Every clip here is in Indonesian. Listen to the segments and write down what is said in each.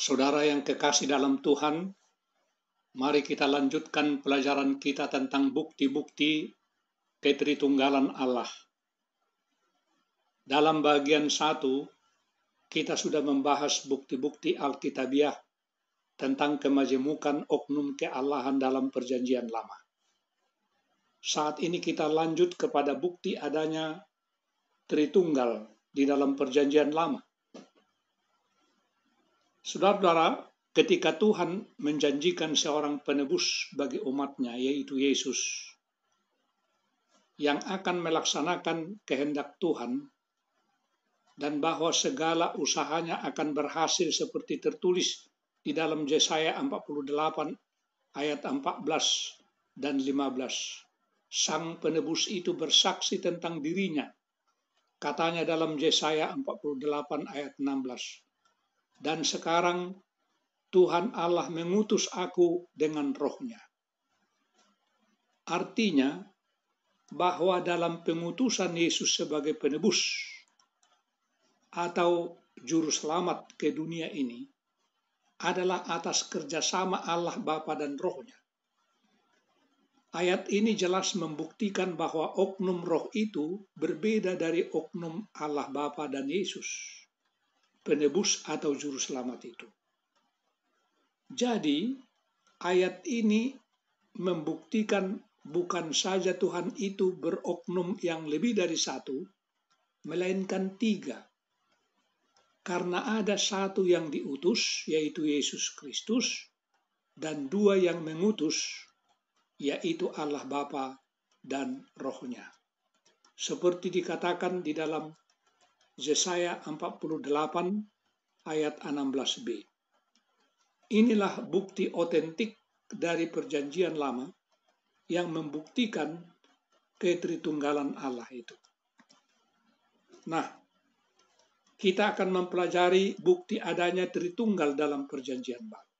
Saudara yang kekasih dalam Tuhan, mari kita lanjutkan pelajaran kita tentang bukti-bukti ketritunggalan Allah. Dalam bagian 1, kita sudah membahas bukti-bukti Alkitabiah tentang kemajemukan oknum keallahan dalam Perjanjian Lama. Saat ini kita lanjut kepada bukti adanya Tritunggal di dalam Perjanjian Lama. Saudara-saudara, ketika Tuhan menjanjikan seorang penebus bagi umatnya, yaitu Yesus, yang akan melaksanakan kehendak Tuhan, dan bahwa segala usahanya akan berhasil seperti tertulis di dalam Yesaya 48 ayat 14 dan 15. Sang penebus itu bersaksi tentang dirinya. Katanya dalam Yesaya 48 ayat 16. Dan sekarang Tuhan Allah mengutus aku dengan rohnya. Artinya bahwa dalam pengutusan Yesus sebagai penebus atau juru selamat ke dunia ini adalah atas kerjasama Allah Bapa dan rohnya. Ayat ini jelas membuktikan bahwa oknum roh itu berbeda dari oknum Allah Bapa dan Yesus, penebus atau juru selamat itu. Jadi, ayat ini membuktikan bukan saja Tuhan itu beroknum yang lebih dari satu, melainkan 3. Karena ada satu yang diutus, yaitu Yesus Kristus, dan 2 yang mengutus, yaitu Allah Bapa dan Rohnya. Seperti dikatakan di dalam Yesaya 48 ayat 16b. Inilah bukti otentik dari Perjanjian Lama yang membuktikan ketritunggalan Allah itu. Nah, kita akan mempelajari bukti adanya Tritunggal dalam Perjanjian Baru.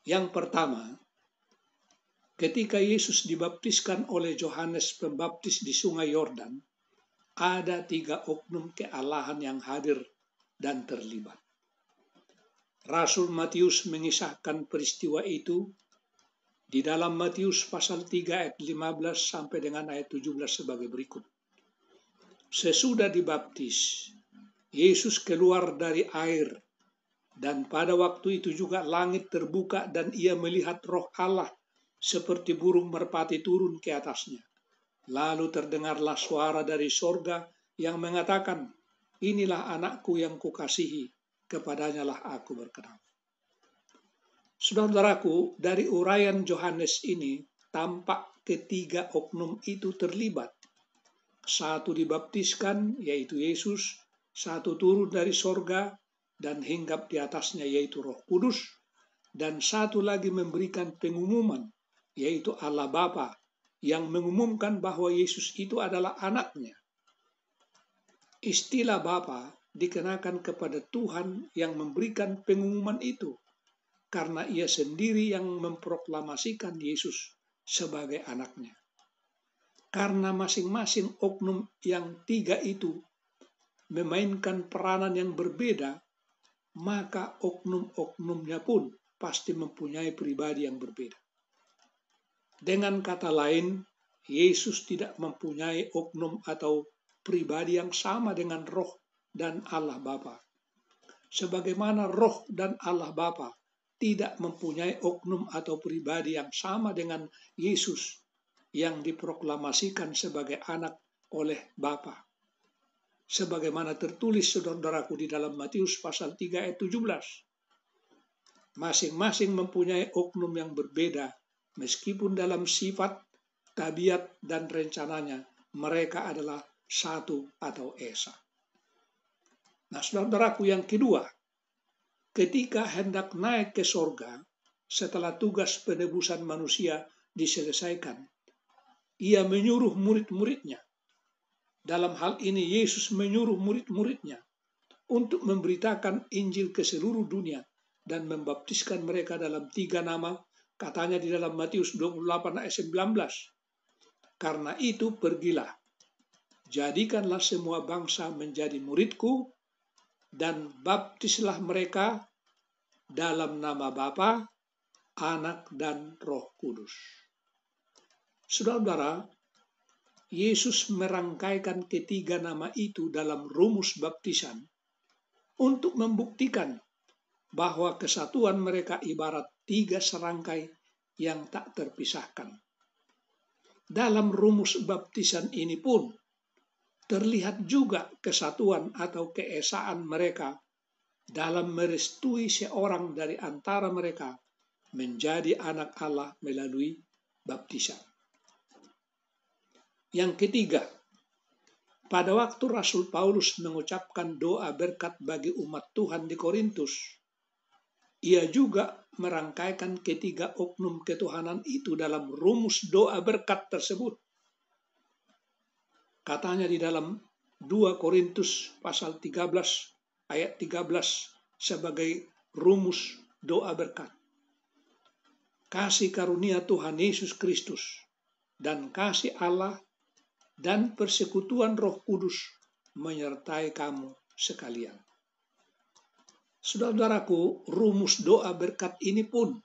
Yang pertama, ketika Yesus dibaptiskan oleh Yohanes Pembaptis di Sungai Yordan, ada 3 oknum keallahan yang hadir dan terlibat. Rasul Matius mengisahkan peristiwa itu di dalam Matius pasal 3 ayat 15 sampai dengan ayat 17 sebagai berikut. Sesudah dibaptis, Yesus keluar dari air, dan pada waktu itu juga langit terbuka dan ia melihat Roh Allah seperti burung merpati turun ke atasnya. Lalu terdengarlah suara dari sorga yang mengatakan, "Inilah anakku yang kukasihi, kepadanya lah aku berkenan." Saudara-saudaraku, dari uraian Yohanes ini tampak ketiga oknum itu terlibat. Satu dibaptiskan, yaitu Yesus, satu turun dari sorga dan hinggap di atasnya, yaitu Roh Kudus, dan satu lagi memberikan pengumuman, yaitu Allah Bapa, yang mengumumkan bahwa Yesus itu adalah anaknya. Istilah Bapa dikenakan kepada Tuhan yang memberikan pengumuman itu, karena ia sendiri yang memproklamasikan Yesus sebagai anaknya. Karena masing-masing oknum yang 3 itu memainkan peranan yang berbeda, maka oknum-oknumnya pun pasti mempunyai pribadi yang berbeda. Dengan kata lain, Yesus tidak mempunyai oknum atau pribadi yang sama dengan Roh dan Allah Bapa. Sebagaimana Roh dan Allah Bapa tidak mempunyai oknum atau pribadi yang sama dengan Yesus yang diproklamasikan sebagai anak oleh Bapa. Sebagaimana tertulis, saudara-saudaraku, di dalam Matius pasal 3 ayat 17. Masing-masing mempunyai oknum yang berbeda, meskipun dalam sifat, tabiat, dan rencananya mereka adalah satu atau esa. Nah, saudara-saudaraku, yang kedua, ketika hendak naik ke sorga, setelah tugas penebusan manusia diselesaikan, ia menyuruh murid-muridnya. Dalam hal ini Yesus menyuruh murid-muridnya untuk memberitakan Injil ke seluruh dunia dan membaptiskan mereka dalam 3 nama, katanya di dalam Matius 28 ayat 19. Karena itu pergilah, jadikanlah semua bangsa menjadi muridku, dan baptislah mereka dalam nama Bapa, Anak, dan Roh Kudus. Saudara-saudara, Yesus merangkaikan ketiga nama itu dalam rumus baptisan untuk membuktikan bahwa kesatuan mereka ibarat tiga serangkai yang tak terpisahkan. Dalam rumus baptisan ini pun terlihat juga kesatuan atau keesaan mereka dalam merestui seorang dari antara mereka menjadi anak Allah melalui baptisan. Yang ketiga, pada waktu Rasul Paulus mengucapkan doa berkat bagi umat Tuhan di Korintus, ia juga merangkaikan ketiga oknum ketuhanan itu dalam rumus doa berkat tersebut. Katanya di dalam 2 Korintus pasal 13 ayat 13 sebagai rumus doa berkat. Kasih karunia Tuhan Yesus Kristus dan kasih Allah dan persekutuan Roh Kudus menyertai kamu sekalian. Saudara-saudaraku, rumus doa berkat ini pun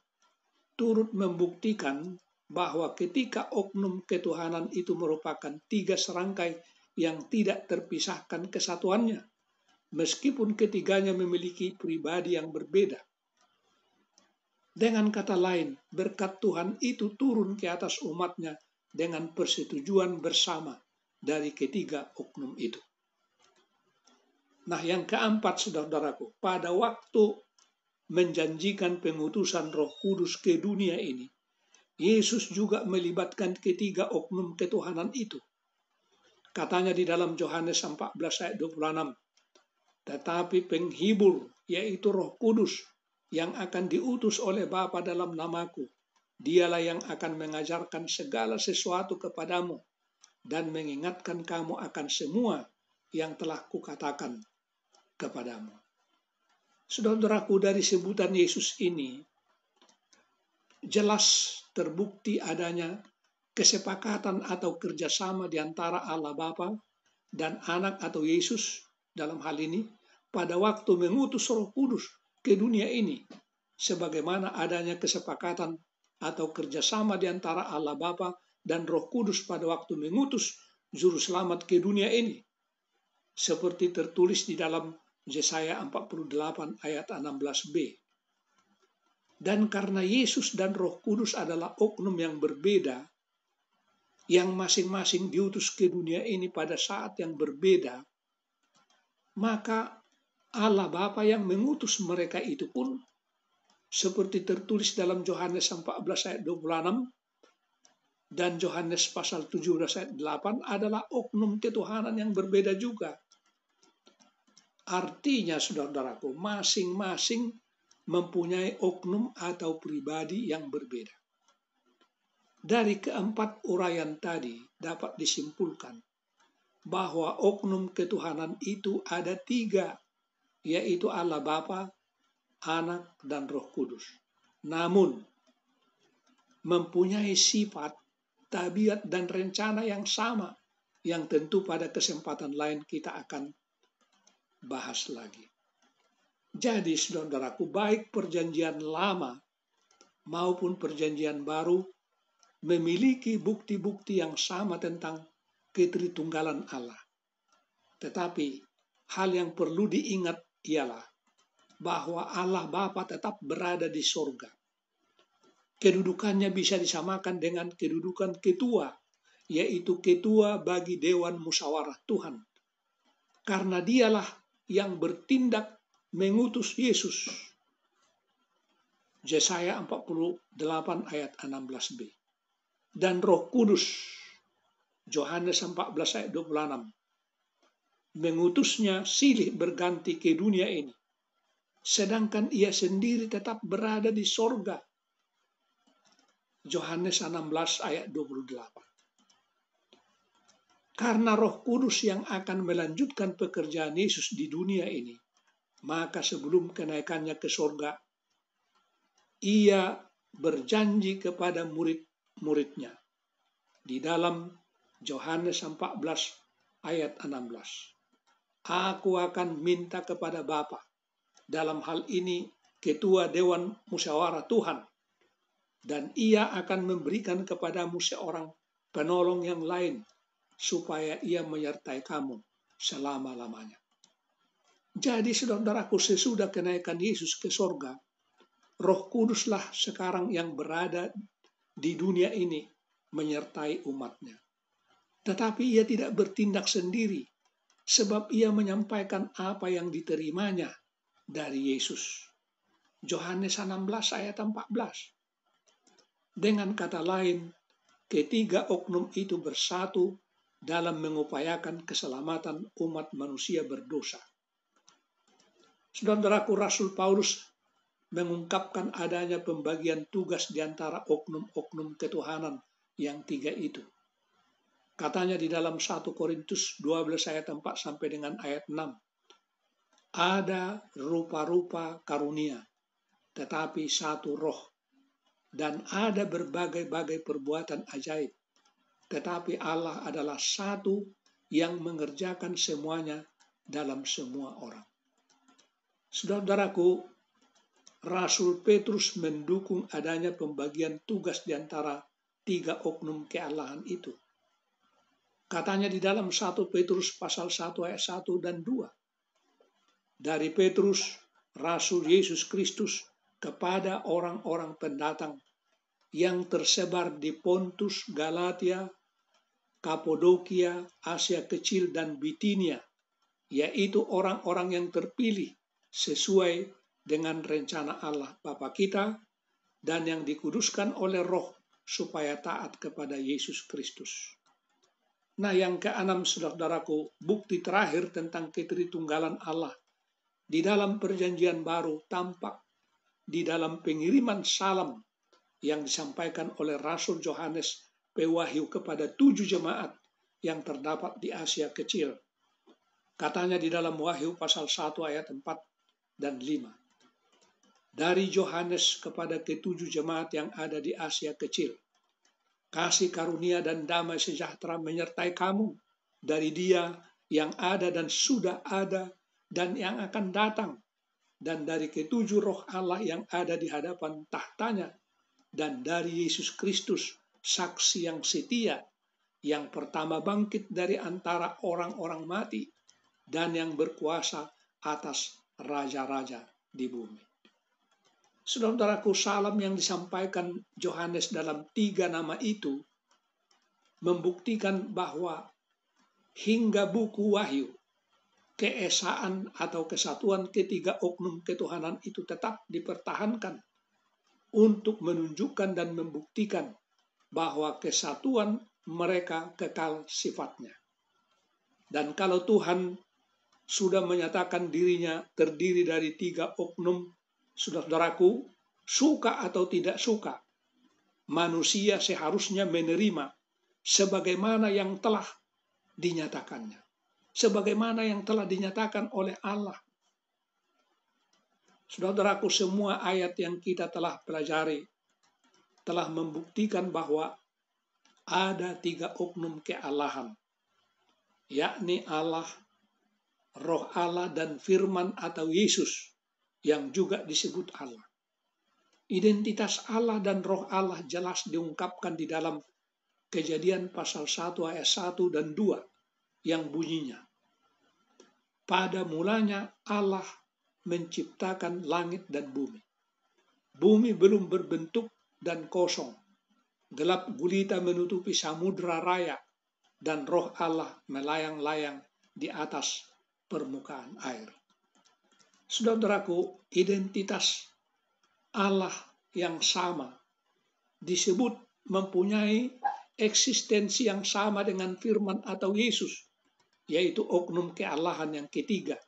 turut membuktikan bahwa ketika oknum ketuhanan itu merupakan tiga serangkai yang tidak terpisahkan kesatuannya, meskipun ketiganya memiliki pribadi yang berbeda. Dengan kata lain, berkat Tuhan itu turun ke atas umatnya dengan persetujuan bersama dari ketiga oknum itu. Nah, yang keempat, saudara-saudaraku, pada waktu menjanjikan pengutusan Roh Kudus ke dunia ini, Yesus juga melibatkan ketiga oknum ketuhanan itu. Katanya di dalam Yohanes 14 ayat 26, tetapi penghibur, yaitu Roh Kudus, yang akan diutus oleh Bapa dalam namaku, dialah yang akan mengajarkan segala sesuatu kepadamu dan mengingatkan kamu akan semua yang telah kukatakan kepadamu. Saudara-saudaraku, dari sebutan Yesus ini jelas terbukti adanya kesepakatan atau kerjasama di antara Allah Bapa dan Anak atau Yesus dalam hal ini pada waktu mengutus Roh Kudus ke dunia ini, sebagaimana adanya kesepakatan atau kerjasama di antara Allah Bapa dan Roh Kudus pada waktu mengutus Juru Selamat ke dunia ini, seperti tertulis di dalam Yesaya 48 ayat 16b. Dan karena Yesus dan Roh Kudus adalah oknum yang berbeda, yang masing-masing diutus ke dunia ini pada saat yang berbeda, maka Allah Bapa yang mengutus mereka itu pun, seperti tertulis dalam Yohanes 14 ayat 26 dan Yohanes pasal 17 ayat 8, adalah oknum ketuhanan yang berbeda juga. Artinya, saudara-saudaraku, masing-masing mempunyai oknum atau pribadi yang berbeda. Dari keempat uraian tadi dapat disimpulkan bahwa oknum ketuhanan itu ada tiga, yaitu Allah Bapa, Anak, dan Roh Kudus. Namun, mempunyai sifat, tabiat, dan rencana yang sama, yang tentu pada kesempatan lain kita akan bahas lagi. Jadi, saudaraku, baik perjanjian lama maupun perjanjian baru memiliki bukti-bukti yang sama tentang ketritunggalan Allah. Tetapi hal yang perlu diingat ialah bahwa Allah Bapa tetap berada di sorga. Kedudukannya bisa disamakan dengan kedudukan ketua, yaitu ketua bagi Dewan Musyawarah Tuhan. Karena dialah yang bertindak mengutus Yesus. Yesaya 48 ayat 16b. Dan Roh Kudus, Yohanes 14 ayat 26, mengutusnya silih berganti ke dunia ini, sedangkan ia sendiri tetap berada di sorga. Yohanes 16 ayat 28. Karena Roh Kudus yang akan melanjutkan pekerjaan Yesus di dunia ini, maka sebelum kenaikannya ke sorga, ia berjanji kepada murid-muridnya di dalam Yohanes 14 ayat 16. Aku akan minta kepada Bapa, dalam hal ini Ketua Dewan Musyawarah Tuhan, dan ia akan memberikan kepadamu seorang penolong yang lain, supaya ia menyertai kamu selama-lamanya. Jadi saudaraku, sesudah kenaikan Yesus ke sorga, Roh Kuduslah sekarang yang berada di dunia ini menyertai umatnya. Tetapi ia tidak bertindak sendiri, sebab ia menyampaikan apa yang diterimanya dari Yesus. Yohanes 16 ayat 14. Dengan kata lain, ketiga oknum itu bersatu dalam mengupayakan keselamatan umat manusia berdosa. Saudaraku, Rasul Paulus mengungkapkan adanya pembagian tugas di antara oknum-oknum ketuhanan yang tiga itu. Katanya di dalam 1 Korintus 12 ayat 4 sampai dengan ayat 6. Ada rupa-rupa karunia, tetapi satu roh. Dan ada berbagai-bagai perbuatan ajaib, tetapi Allah adalah satu yang mengerjakan semuanya dalam semua orang. Saudaraku, Rasul Petrus mendukung adanya pembagian tugas di antara tiga oknum kealahan itu. Katanya di dalam 1 Petrus pasal 1 ayat 1 dan 2. Dari Petrus, Rasul Yesus Kristus, kepada orang-orang pendatang yang tersebar di Pontus, Galatia, Kapodokia, Asia Kecil, dan Bitinia, yaitu orang-orang yang terpilih sesuai dengan rencana Allah Bapa kita dan yang dikuduskan oleh Roh supaya taat kepada Yesus Kristus. Nah, yang keenam, saudaraku, bukti terakhir tentang ketritunggalan Allah di dalam perjanjian baru tampak di dalam pengiriman salam yang disampaikan oleh Rasul Yohanes pewahyu kepada 7 jemaat yang terdapat di Asia Kecil. Katanya di dalam Wahyu pasal 1 ayat 4 dan 5. Dari Yohanes kepada ketujuh jemaat yang ada di Asia Kecil. Kasih karunia dan damai sejahtera menyertai kamu dari Dia yang ada dan sudah ada dan yang akan datang, dan dari ketujuh roh Allah yang ada di hadapan tahtanya, dan dari Yesus Kristus, saksi yang setia, yang pertama bangkit dari antara orang-orang mati, dan yang berkuasa atas raja-raja di bumi. Saudaraku, salam yang disampaikan Yohanes dalam 3 nama itu membuktikan bahwa hingga buku Wahyu, keesaan atau kesatuan ketiga oknum ketuhanan itu tetap dipertahankan untuk menunjukkan dan membuktikan bahwa kesatuan mereka kekal sifatnya. Dan kalau Tuhan sudah menyatakan dirinya terdiri dari 3 oknum, saudaraku, suka atau tidak suka, manusia seharusnya menerima sebagaimana yang telah dinyatakannya, sebagaimana yang telah dinyatakan oleh Allah. Saudaraku, semua ayat yang kita telah pelajari telah membuktikan bahwa ada 3 oknum kealahan, yakni Allah, Roh Allah, dan Firman atau Yesus yang juga disebut Allah. Identitas Allah dan Roh Allah jelas diungkapkan di dalam Kejadian pasal 1 ayat 1 dan 2 yang bunyinya, pada mulanya Allah menciptakan langit dan bumi. Bumi belum berbentuk dan kosong. Gelap gulita menutupi samudra raya, dan Roh Allah melayang-layang di atas permukaan air. Saudaraku, identitas Allah yang sama disebut mempunyai eksistensi yang sama dengan Firman atau Yesus, yaitu oknum kealahan yang ketiga,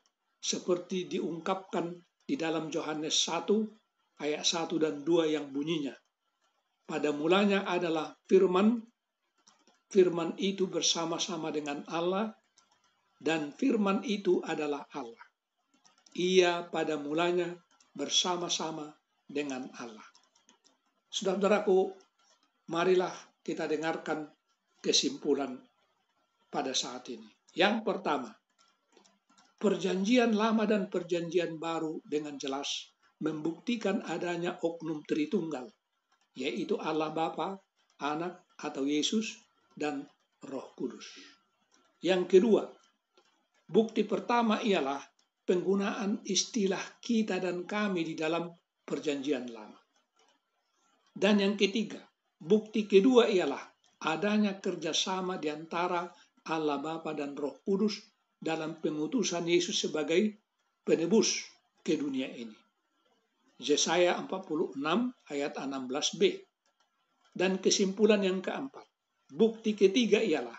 seperti diungkapkan di dalam Yohanes 1 ayat 1 dan 2 yang bunyinya, pada mulanya adalah Firman, Firman itu bersama-sama dengan Allah, dan Firman itu adalah Allah. Ia pada mulanya bersama-sama dengan Allah. Saudaraku, marilah kita dengarkan kesimpulan pada saat ini. Yang pertama, Perjanjian Lama dan Perjanjian Baru dengan jelas membuktikan adanya oknum Tritunggal, yaitu Allah Bapa, Anak atau Yesus, dan Roh Kudus. Yang kedua, bukti pertama ialah penggunaan istilah kita dan kami di dalam Perjanjian Lama. Dan yang ketiga, bukti kedua ialah adanya kerjasama di antara Allah Bapa dan Roh Kudus dalam pengutusan Yesus sebagai penebus ke dunia ini. Yesaya 46 ayat 16b. Dan kesimpulan yang keempat, bukti ketiga ialah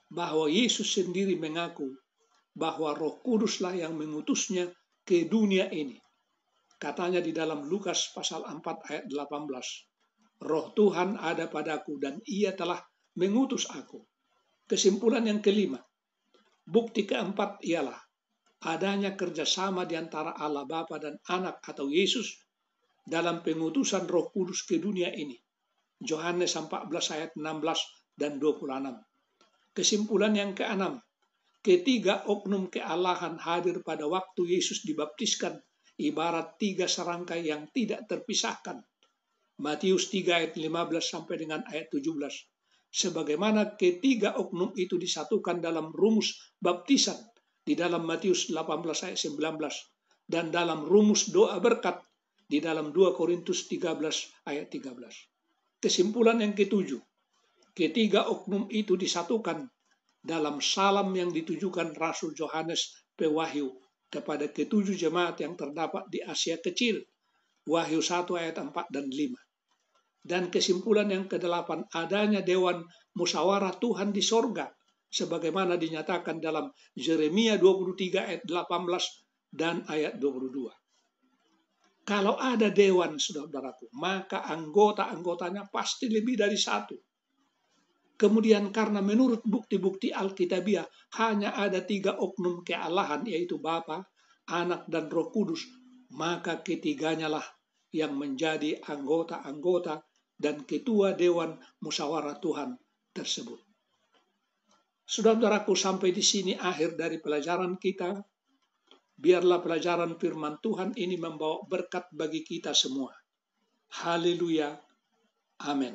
bahwa Yesus sendiri mengaku bahwa Roh Kuduslah yang mengutusnya ke dunia ini. Katanya di dalam Lukas pasal 4 ayat 18, Roh Tuhan ada padaku dan Ia telah mengutus aku. Kesimpulan yang kelima, bukti keempat ialah adanya kerjasama di antara Allah Bapa dan Anak atau Yesus dalam pengutusan Roh Kudus ke dunia ini. Yohanes 14 ayat 16 dan 26. Kesimpulan yang keenam, ketiga oknum kealahan hadir pada waktu Yesus dibaptiskan, ibarat tiga serangkai yang tidak terpisahkan. Matius 3 ayat 15 sampai dengan ayat 17. Sebagaimana ketiga oknum itu disatukan dalam rumus baptisan di dalam Matius 18 ayat 19 dan dalam rumus doa berkat di dalam 2 Korintus 13 ayat 13. Kesimpulan yang ketujuh, ketiga oknum itu disatukan dalam salam yang ditujukan Rasul Yohanes pewahyu kepada ketujuh jemaat yang terdapat di Asia Kecil, Wahyu 1 ayat 4 dan 5. Dan kesimpulan yang kedelapan, adanya Dewan Musyawarah Tuhan di sorga, sebagaimana dinyatakan dalam Yeremia 23 ayat 18 dan ayat 22. Kalau ada dewan, saudara-saudaraku, maka anggota-anggotanya pasti lebih dari satu. Kemudian karena menurut bukti-bukti Alkitabiah hanya ada tiga oknum kealahan, yaitu Bapa, Anak, dan Roh Kudus, maka ketiganya lah yang menjadi anggota-anggota dan ketua Dewan Musyawarah Tuhan tersebut. Saudara-saudaraku, sampai di sini akhir dari pelajaran kita. Biarlah pelajaran firman Tuhan ini membawa berkat bagi kita semua. Haleluya. Amin.